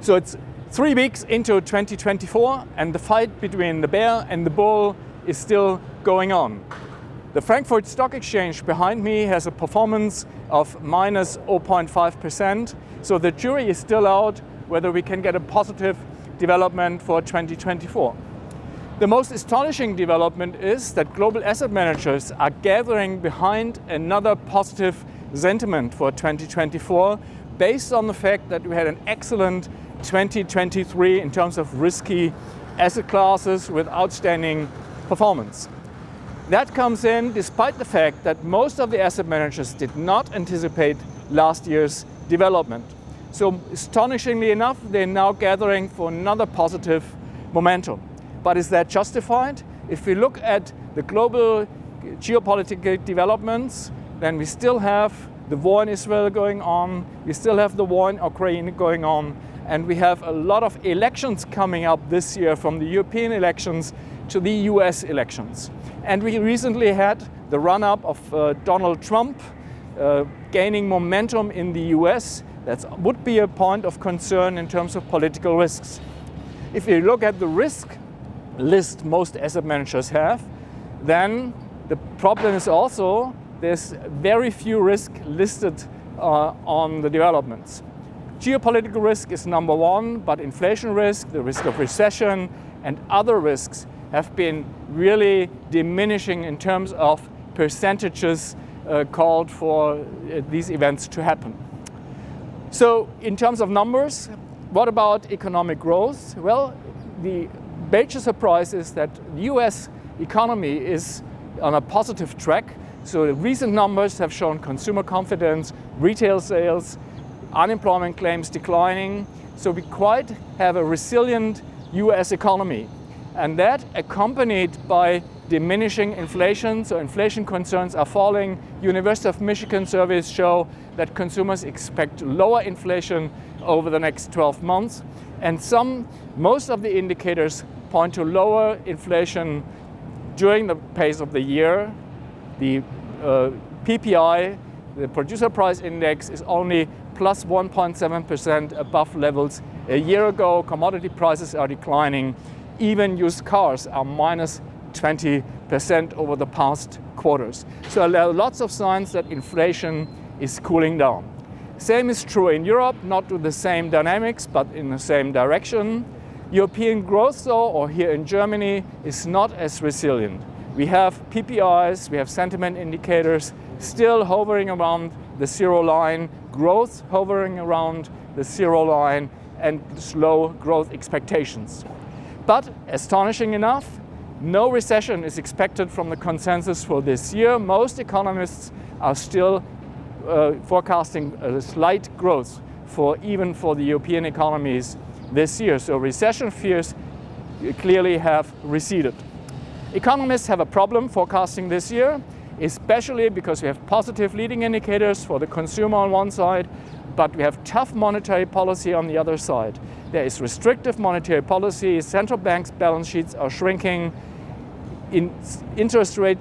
So it's 3 weeks into 2024 and the fight between the bear and the bull is still going on. The Frankfurt Stock Exchange behind me has a performance of minus 0.5%. So the jury is still out whether we can get a positive development for 2024. The most astonishing development is that global asset managers are gathering behind another positive sentiment for 2024 based on the fact that we had an excellent 2023 in terms of risky asset classes with outstanding performance. That comes in despite the fact that most of the asset managers did not anticipate last year's development. So astonishingly enough, they're now gathering for another positive momentum. But is that justified? If we look at the global geopolitical developments, then we still have the war in Israel going on, we still have the war in Ukraine going on, and we have a lot of elections coming up this year, from the European elections to the US elections. And we recently had the run-up of Donald Trump gaining momentum in the US. That would be a point of concern in terms of political risks. If you look at the risk list most asset managers have, then the problem is also there's very few risks listed on the developments. Geopolitical risk is number one, but inflation risk, the risk of recession, and other risks have been really diminishing in terms of percentages called for these events to happen. So in terms of numbers, what about economic growth? Well, the major surprise is that the US economy is on a positive track. So the recent numbers have shown consumer confidence, retail sales, unemployment claims declining. So we quite have a resilient US economy. And that accompanied by diminishing inflation, so inflation concerns are falling. University of Michigan surveys show that consumers expect lower inflation over the next 12 months. And most of the indicators point to lower inflation during the pace of the year. The PPI, the Producer Price Index, is only plus 1.7% above levels a year ago. Commodity prices are declining. Even used cars are minus 20% over the past quarters. So there are lots of signs that inflation is cooling down. Same is true in Europe, not with the same dynamics, but in the same direction. European growth, though, or here in Germany, is not as resilient. We have PPIs, we have sentiment indicators still hovering around the zero line, growth hovering around the zero line, and slow growth expectations. But astonishing enough, no recession is expected from the consensus for this year. Most economists are still forecasting a slight growth even for the European economies this year. So recession fears clearly have receded. Economists have a problem forecasting this year, especially because we have positive leading indicators for the consumer on one side, but we have tough monetary policy on the other side. There is restrictive monetary policy, central banks' balance sheets are shrinking, interest rate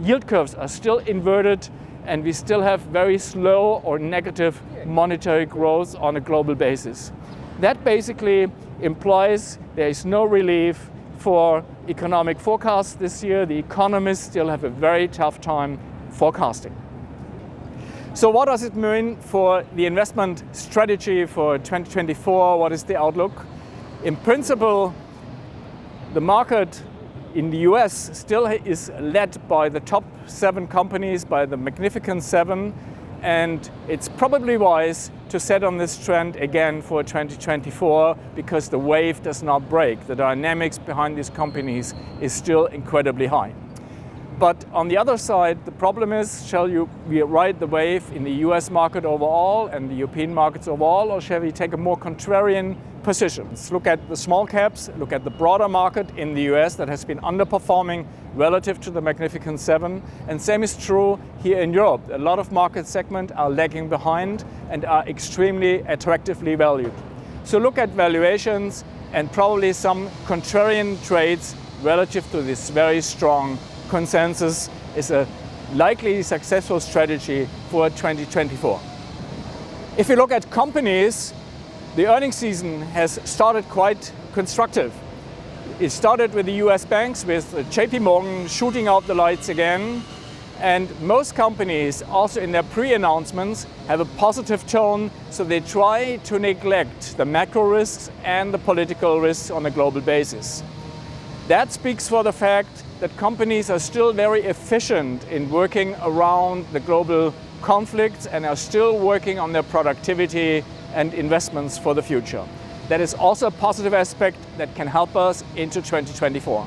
yield curves are still inverted, and we still have very slow or negative monetary growth on a global basis. That basically implies there is no relief for economic forecasts this year. The economists still have a very tough time forecasting. So what does it mean for the investment strategy for 2024? What is the outlook? In principle, the market in the US still is led by the top 7 companies, by the Magnificent Seven, and it's probably wise to set on this trend again for 2024 because the wave does not break. The dynamics behind these companies is still incredibly high. But on the other side, the problem is, shall we ride the wave in the US market overall and the European markets overall, or shall we take a more contrarian position? Let's look at the small caps, look at the broader market in the US that has been underperforming relative to the Magnificent Seven. And same is true here in Europe. A lot of market segments are lagging behind and are extremely attractively valued. So look at valuations and probably some contrarian trades relative to this very strong consensus is a likely successful strategy for 2024. If you look at companies, The earnings season has started quite constructive. It started with the US banks, with JP Morgan shooting out the lights again. And most companies, also in their pre-announcements, have a positive tone, so they try to neglect the macro risks and the political risks on a global basis. That speaks for the fact that companies are still very efficient in working around the global conflicts and are still working on their productivity and investments for the future. That is also a positive aspect that can help us into 2024.